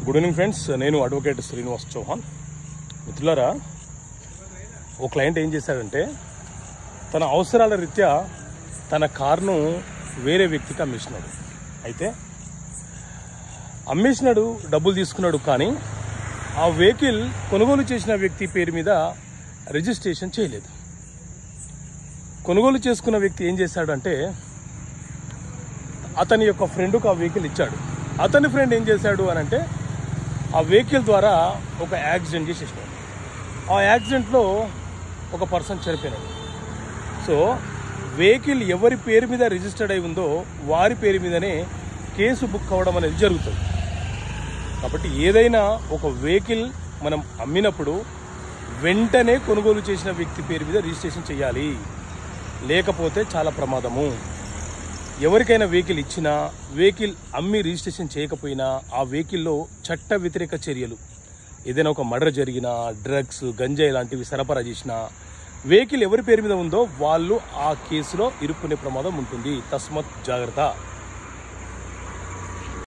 Good evening friends, నేను advocate Srinivas Chauhan. మిత్రులారా, ఓ client ఏం చేశాడంటే తన అవసరాల రీత్యా తన కార్ను వేరే వ్యక్తికి అమ్మేసినాడు. అయితే అమ్మేసినాడు, డబ్బులు తీసుకున్నాడు, కానీ ఆ వెహికల్ కొనుగోలు చేసిన వ్యక్తి పేరు మీద రిజిస్ట్రేషన్ చేయలేదు. కొనుగోలు చేసుకున్న వ్యక్తి ఏం చేశాడంటే అతని యొక్క ఫ్రెండ్కు ఆ వెహికల్ ఇచ్చాడు. అతని ఫ్రెండ్ ఏం చేశాడు అని అంటే ఆ వెహికల్ ద్వారా ఒక యాక్సిడెంట్ చేసేసాడు. ఆ యాక్సిడెంట్లో ఒక పర్సన్ చనిపోయినాడు. సో వెహికల్ ఎవరి పేరు మీద రిజిస్టర్డ్ అయి ఉందో వారి పేరు మీదనే కేసు బుక్ అవ్వడం అనేది జరుగుతుంది. కాబట్టి ఏదైనా ఒక వెహికల్ మనం అమ్మినప్పుడు వెంటనే కొనుగోలు చేసిన వ్యక్తి పేరు మీద రిజిస్ట్రేషన్ చేయాలి, లేకపోతే చాలా ప్రమాదము. ఎవరికైనా వెహికల్ ఇచ్చినా, వెహికల్ అమ్మి రిజిస్ట్రేషన్ చేయకపోయినా ఆ వెహికల్లో చట్ట వ్యతిరేక చర్యలు, ఏదైనా ఒక మర్డర్ జరిగినా, డ్రగ్స్, గంజాయి లాంటివి సరఫరా చేసినా, వెహికల్ ఎవరి పేరు మీద ఉందో వాళ్ళు ఆ కేసులో ఇరుక్కునే ప్రమాదం ఉంటుంది. తస్మత్ జాగ్రత్త.